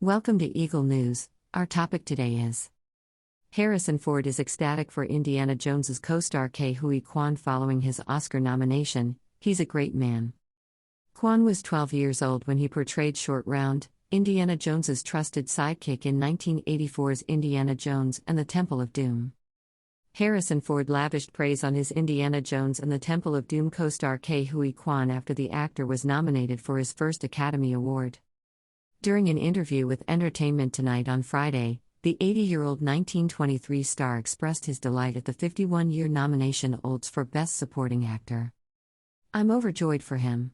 Welcome to Eagle News. Our topic today is Harrison Ford is ecstatic for Indiana Jones's co-star Ke Huy Quan following his Oscar nomination. He's a great man. Quan was 12 years old when he portrayed Short Round, Indiana Jones's trusted sidekick in 1984's Indiana Jones and the Temple of Doom. Harrison Ford lavished praise on his Indiana Jones and the Temple of Doom co-star Ke Huy Quan after the actor was nominated for his first Academy Award. During an interview with Entertainment Tonight on Friday, the 80-year-old 1923 star expressed his delight at the 51-year nomination holds for Best Supporting Actor. "I'm overjoyed for him.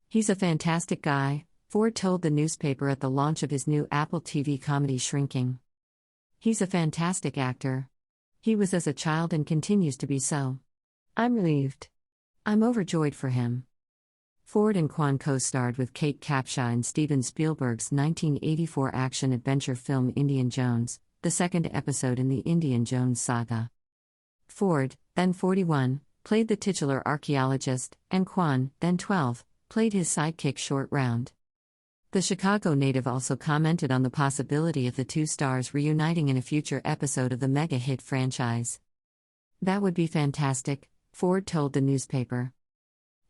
He's a fantastic guy," Ford told the newspaper at the launch of his new Apple TV comedy Shrinking. "He's a fantastic actor. He was as a child and continues to be so. I'm relieved. I'm overjoyed for him." Ford and Quan co-starred with Kate Capshaw in Steven Spielberg's 1984 action-adventure film Indiana Jones, the second episode in the Indiana Jones saga. Ford, then 41, played the titular archaeologist, and Quan, then 12, played his sidekick Short Round. The Chicago native also commented on the possibility of the two stars reuniting in a future episode of the mega-hit franchise. "That would be fantastic," Ford told the newspaper.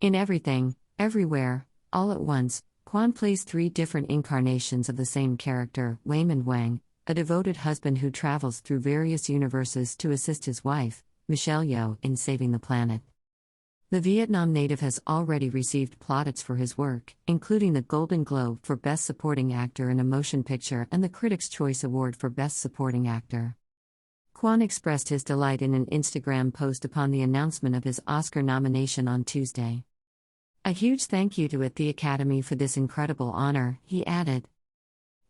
In Everything, Everywhere, All at Once, Quan plays three different incarnations of the same character, Wayman Wang, a devoted husband who travels through various universes to assist his wife, Michelle Yeoh, in saving the planet. The Vietnam native has already received plaudits for his work, including the Golden Globe for Best Supporting Actor in a Motion Picture and the Critics' Choice Award for Best Supporting Actor. Quan expressed his delight in an Instagram post upon the announcement of his Oscar nomination on Tuesday. "A huge thank you to the Academy for this incredible honor," he added.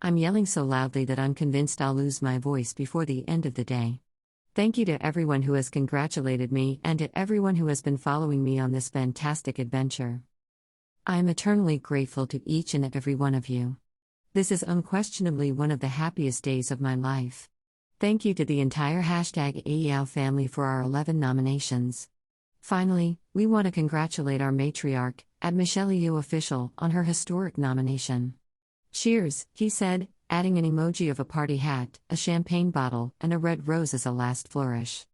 "I'm yelling so loudly that I'm convinced I'll lose my voice before the end of the day. Thank you to everyone who has congratulated me and to everyone who has been following me on this fantastic adventure. I am eternally grateful to each and every one of you. This is unquestionably one of the happiest days of my life. Thank you to the entire #AEL family for our 11 nominations. Finally, we want to congratulate our matriarch, @Michelle Yeoh Official, on her historic nomination. Cheers," he said, adding an emoji of a party hat, a champagne bottle, and a red rose as a last flourish.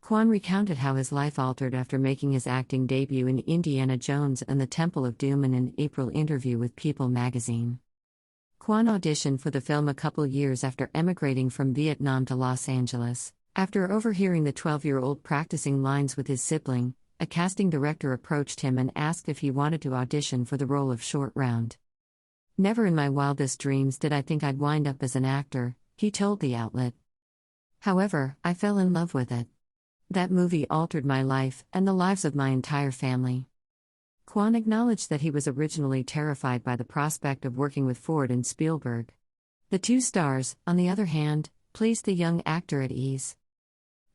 Quan recounted how his life altered after making his acting debut in Indiana Jones and the Temple of Doom in an April interview with People magazine. Quan auditioned for the film a couple years after emigrating from Vietnam to Los Angeles. After overhearing the 12-year-old practicing lines with his sibling, a casting director approached him and asked if he wanted to audition for the role of Short Round. "Never in my wildest dreams did I think I'd wind up as an actor," he told the outlet. "However, I fell in love with it. That movie altered my life and the lives of my entire family." Quan acknowledged that he was originally terrified by the prospect of working with Ford and Spielberg. The two stars, on the other hand, placed the young actor at ease.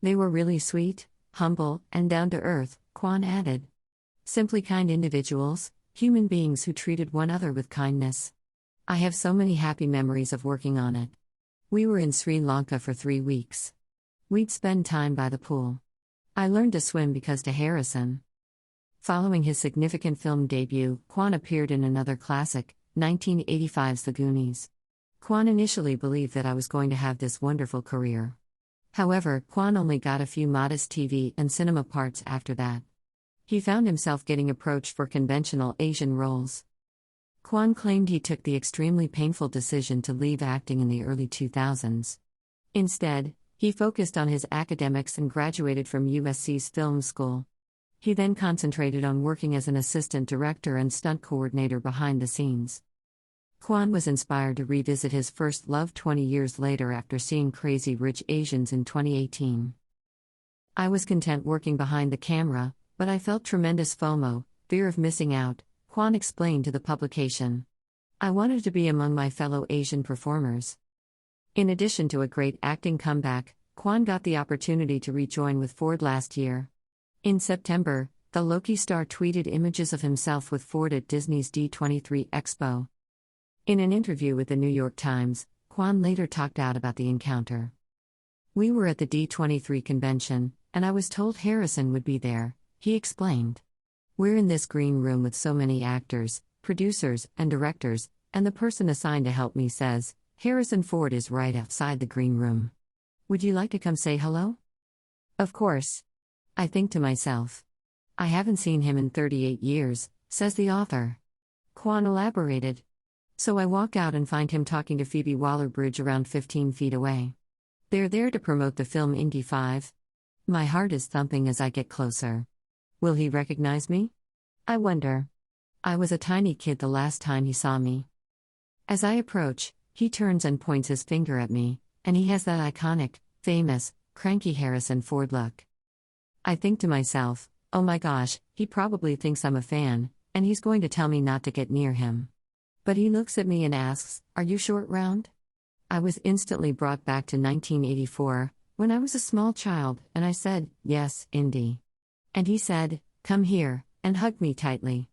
"They were really sweet, humble, and down-to-earth," Quan added. "Simply kind individuals, human beings who treated one another with kindness. I have so many happy memories of working on it. We were in Sri Lanka for 3 weeks. We'd spend time by the pool. I learned to swim because to Harrison." Following his significant film debut, Quan appeared in another classic, 1985's The Goonies. "Quan initially believed that I was going to have this wonderful career. However, Quan only got a few modest TV and cinema parts after that. He found himself getting approached for conventional Asian roles." Quan claimed he took the extremely painful decision to leave acting in the early 2000s. Instead, he focused on his academics and graduated from USC's film school. He then concentrated on working as an assistant director and stunt coordinator behind the scenes. Quan was inspired to revisit his first love 20 years later after seeing Crazy Rich Asians in 2018. "I was content working behind the camera, but I felt tremendous FOMO, fear of missing out," Quan explained to the publication. "I wanted to be among my fellow Asian performers." In addition to a great acting comeback, Quan got the opportunity to rejoin with Ford last year. In September, the Loki star tweeted images of himself with Ford at Disney's D23 Expo. In an interview with the New York Times, Quan later talked out about the encounter. "We were at the D23 convention, and I was told Harrison would be there," he explained. "We're in this green room with so many actors, producers, and directors, and the person assigned to help me says, Harrison Ford is right outside the green room. Would you like to come say hello? Of course. I think to myself. I haven't seen him in 38 years, says the author. Quan elaborated. So I walk out and find him talking to Phoebe Waller-Bridge around 15 feet away. They're there to promote the film Indy 5. My heart is thumping as I get closer. Will he recognize me? I wonder. I was a tiny kid the last time he saw me. As I approach, he turns and points his finger at me, and he has that iconic, famous, cranky Harrison Ford look. I think to myself, oh my gosh, he probably thinks I'm a fan, and he's going to tell me not to get near him. But he looks at me and asks, "Are you short round?" I was instantly brought back to 1984, when I was a small child, and I said, "Yes, Indy." And he said, "Come here," and hugged me tightly.